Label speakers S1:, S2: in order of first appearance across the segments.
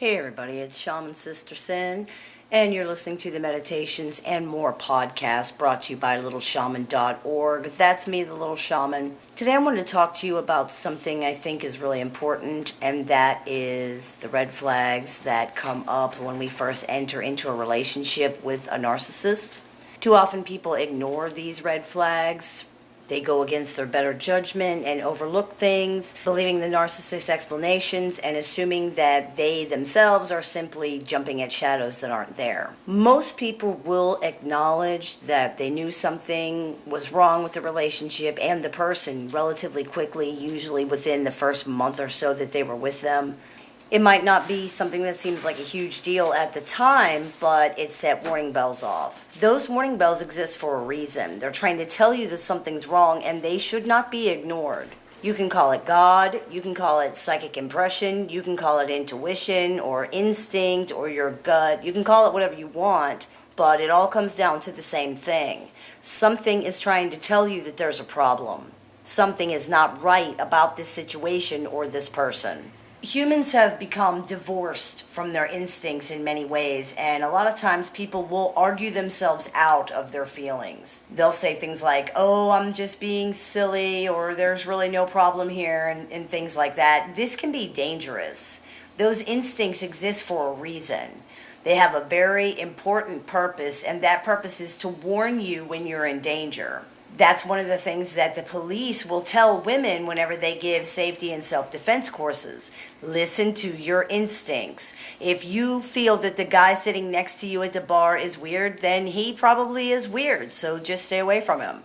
S1: Hey everybody, it's Shaman Sister Sin, and you're listening to the Meditations and More podcast brought to you by littleshaman.org. That's me, the Little Shaman. Today I wanted to talk to you about something I think is really important, and that is the red flags that come up when we first enter into a relationship with a narcissist. Too often people ignore these red flags. They go against their better judgment and overlook things, believing the narcissist's explanations and assuming that they themselves are simply jumping at shadows that aren't there. Most people will acknowledge that they knew something was wrong with the relationship and the person relatively quickly, usually within the first month or so that they were with them. It might not be something that seems like a huge deal at the time, but it set warning bells off. Those warning bells exist for a reason. They're trying to tell you that something's wrong, and they should not be ignored. You can call it God, you can call it psychic impression, you can call it intuition or instinct or your gut. You can call it whatever you want, but it all comes down to the same thing. Something is trying to tell you that there's a problem. Something is not right about this situation or this person. Humans have become divorced from their instincts in many ways, and a lot of times people will argue themselves out of their feelings. They'll say things like, oh, I'm just being silly, or there's really no problem here, and things like that. This can be dangerous. Those instincts exist for a reason. They have a very important purpose, and that purpose is to warn you when you're in danger. That's one of the things that the police will tell women whenever they give safety and self-defense courses. Listen to your instincts. If you feel that the guy sitting next to you at the bar is weird, then he probably is weird, so just stay away from him.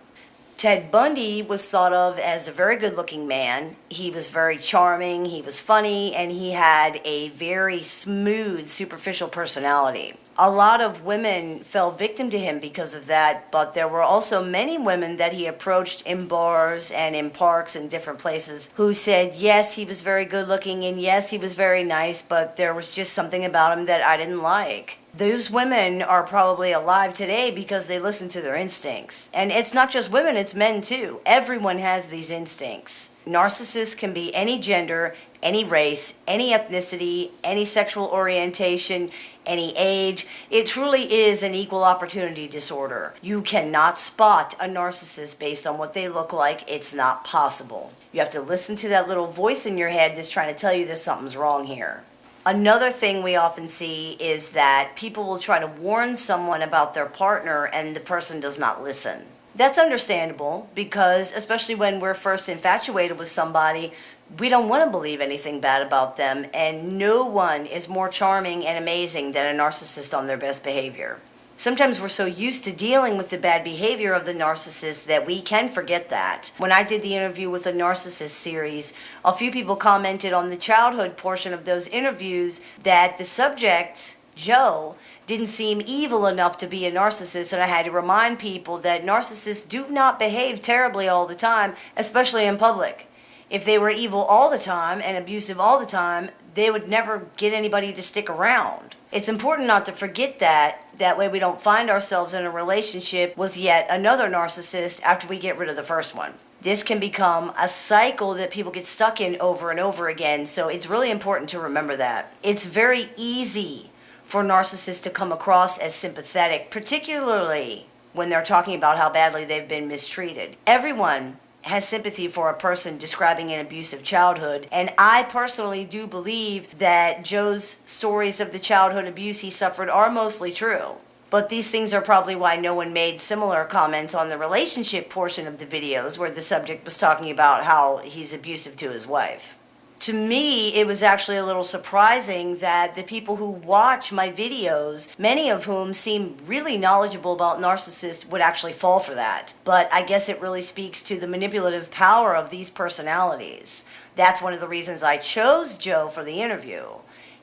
S1: Ted Bundy was thought of as a very good-looking man. He was very charming, he was funny, and he had a very smooth, superficial personality. A lot of women fell victim to him because of that, but there were also many women that he approached in bars and in parks and different places who said, yes, he was very good looking and yes, he was very nice, but there was just something about him that I didn't like. Those women are probably alive today because they listen to their instincts. And it's not just women, it's men too. Everyone has these instincts. Narcissists can be any gender, any race, any ethnicity, any sexual orientation, any age. It truly is an equal opportunity disorder. You cannot spot a narcissist based on what they look like. It's not possible. You have to listen to that little voice in your head that's trying to tell you that something's wrong here. Another thing we often see is that people will try to warn someone about their partner and the person does not listen. That's understandable because, especially when we're first infatuated with somebody, we don't want to believe anything bad about them, and no one is more charming and amazing than a narcissist on their best behavior. Sometimes we're so used to dealing with the bad behavior of the narcissist that we can forget that. When I did the interview with the Narcissist series, a few people commented on the childhood portion of those interviews that the subject, Joe, didn't seem evil enough to be a narcissist, and I had to remind people that narcissists do not behave terribly all the time, especially in public. If they were evil all the time and abusive all the time, they would never get anybody to stick around. It's important not to forget that. That way we don't find ourselves in a relationship with yet another narcissist after we get rid of the first one. This can become a cycle that people get stuck in over and over again, so it's really important to remember that. It's very easy for narcissists to come across as sympathetic, particularly when they're talking about how badly they've been mistreated. Everyone has sympathy for a person describing an abusive childhood, and I personally do believe that Joe's stories of the childhood abuse he suffered are mostly true. But these things are probably why no one made similar comments on the relationship portion of the videos where the subject was talking about how he's abusive to his wife. To me, it was actually a little surprising that the people who watch my videos, many of whom seem really knowledgeable about narcissists, would actually fall for that. But I guess it really speaks to the manipulative power of these personalities. That's one of the reasons I chose Joe for the interview.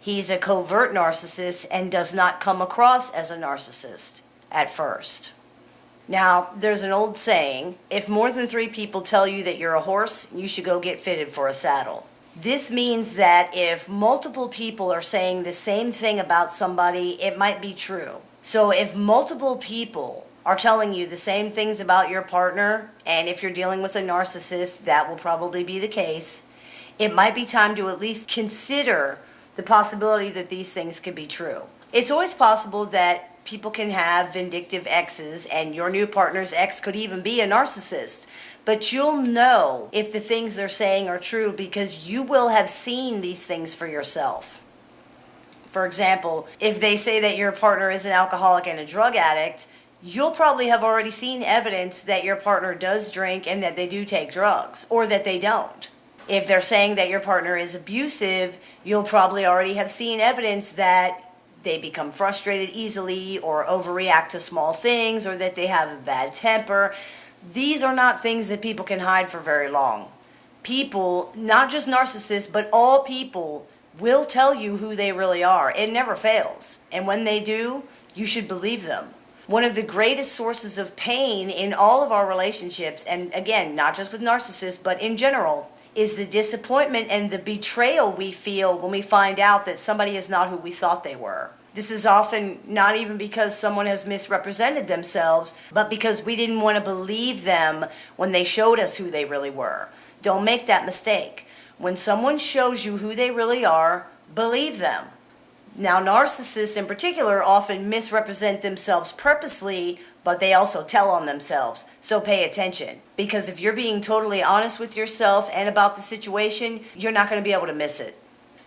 S1: He's a covert narcissist and does not come across as a narcissist at first. Now, there's an old saying, if more than 3 people tell you that you're a horse, you should go get fitted for a saddle. This means that if multiple people are saying the same thing about somebody, it might be true. So if multiple people are telling you the same things about your partner, and if you're dealing with a narcissist, that will probably be the case, it might be time to at least consider the possibility that these things could be true. It's always possible that people can have vindictive exes, and your new partner's ex could even be a narcissist. But you'll know if the things they're saying are true because you will have seen these things for yourself. For example, if they say that your partner is an alcoholic and a drug addict, you'll probably have already seen evidence that your partner does drink and that they do take drugs, or that they don't. If they're saying that your partner is abusive, you'll probably already have seen evidence that they become frustrated easily or overreact to small things, or that they have a bad temper. These are not things that people can hide for very long. People, not just narcissists, but all people, will tell you who they really are. It never fails. And when they do, you should believe them. One of the greatest sources of pain in all of our relationships, and again, not just with narcissists, but in general, is the disappointment and the betrayal we feel when we find out that somebody is not who we thought they were. This is often not even because someone has misrepresented themselves, but because we didn't want to believe them when they showed us who they really were. Don't make that mistake. When someone shows you who they really are, believe them. Now, narcissists in particular often misrepresent themselves purposely, but they also tell on themselves. So pay attention. Because if you're being totally honest with yourself and about the situation, you're not going to be able to miss it.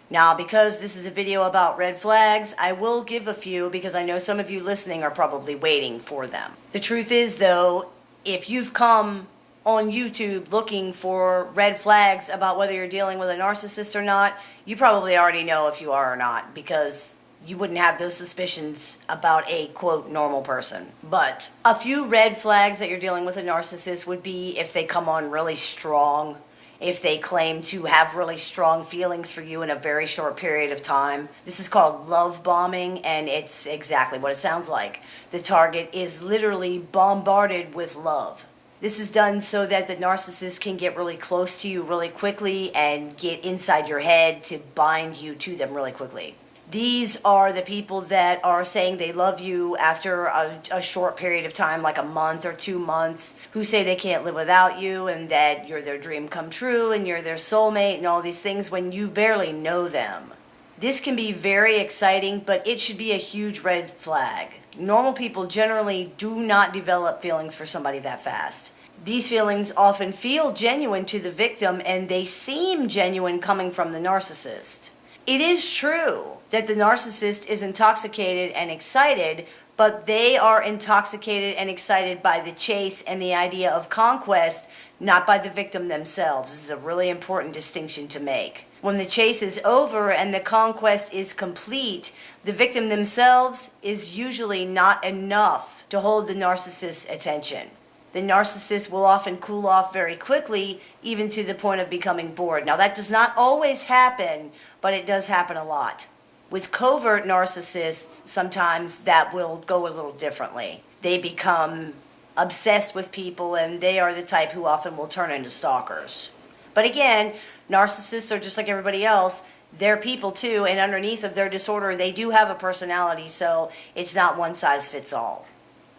S1: Now, because this is a video about red flags, I will give a few because I know some of you listening are probably waiting for them. The truth is, though, if you've come on YouTube looking for red flags about whether you're dealing with a narcissist or not, you probably already know if you are or not, because you wouldn't have those suspicions about a, quote, normal person. But a few red flags that you're dealing with a narcissist would be if they come on really strong, if they claim to have really strong feelings for you in a very short period of time. This is called love bombing, and it's exactly what it sounds like. The target is literally bombarded with love. This is done so that the narcissist can get really close to you really quickly and get inside your head to bind you to them really quickly. These are the people that are saying they love you after a short period of time, like a month or 2 months, who say they can't live without you and that you're their dream come true and you're their soulmate and all these things when you barely know them. This can be very exciting, but it should be a huge red flag. Normal people generally do not develop feelings for somebody that fast. These feelings often feel genuine to the victim, and they seem genuine coming from the narcissist. It is true that the narcissist is intoxicated and excited, but they are intoxicated and excited by the chase and the idea of conquest, not by the victim themselves. This is a really important distinction to make. When the chase is over and the conquest is complete, the victim themselves is usually not enough to hold the narcissist's attention. The narcissist will often cool off very quickly, even to the point of becoming bored. Now, that does not always happen, but it does happen a lot. With covert narcissists, sometimes that will go a little differently. They become obsessed with people, and they are the type who often will turn into stalkers. But again, narcissists are just like everybody else. They're people too, and underneath of their disorder, they do have a personality, so it's not one size fits all.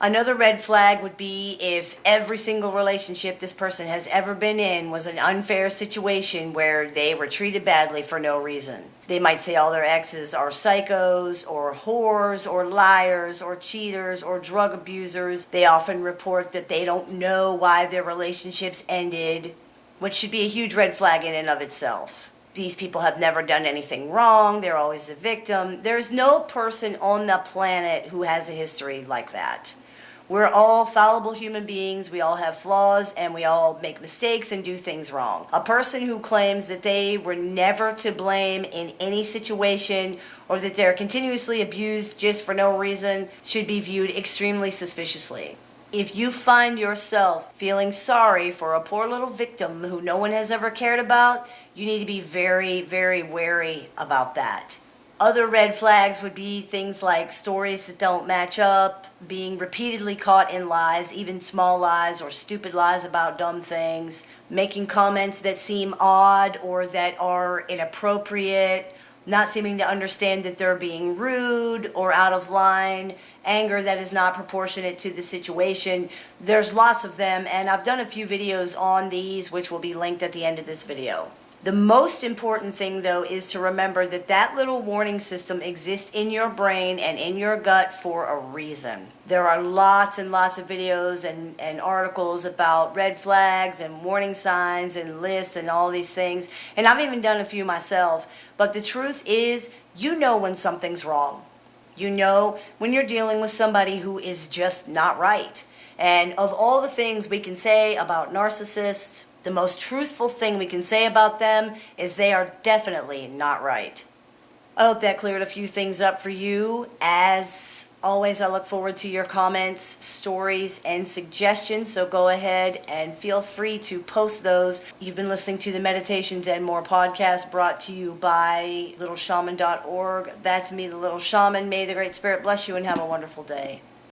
S1: Another red flag would be if every single relationship this person has ever been in was an unfair situation where they were treated badly for no reason. They might say all their exes are psychos or whores or liars or cheaters or drug abusers. They often report that they don't know why their relationships ended, which should be a huge red flag in and of itself. These people have never done anything wrong. They're always a victim. There's no person on the planet who has a history like that. We're all fallible human beings. We all have flaws, and we all make mistakes and do things wrong. A person who claims that they were never to blame in any situation, or that they're continuously abused just for no reason, should be viewed extremely suspiciously. If you find yourself feeling sorry for a poor little victim who no one has ever cared about, you need to be very, very wary about that. Other red flags would be things like stories that don't match up, being repeatedly caught in lies, even small lies or stupid lies about dumb things, making comments that seem odd or that are inappropriate, not seeming to understand that they're being rude or out of line, anger that is not proportionate to the situation. There's lots of them, and I've done a few videos on these, which will be linked at the end of this video. The most important thing, though, is to remember that that little warning system exists in your brain and in your gut for a reason. There are lots and lots of videos and articles about red flags and warning signs and lists and all these things. And I've even done a few myself. But the truth is, you know when something's wrong. You know when you're dealing with somebody who is just not right. And of all the things we can say about narcissists, the most truthful thing we can say about them is they are definitely not right. I hope that cleared a few things up for you. As always, I look forward to your comments, stories, and suggestions, so go ahead and feel free to post those. You've been listening to the Meditations and More podcast, brought to you by littleshaman.org. That's me, the Little Shaman. May the Great Spirit bless you and have a wonderful day.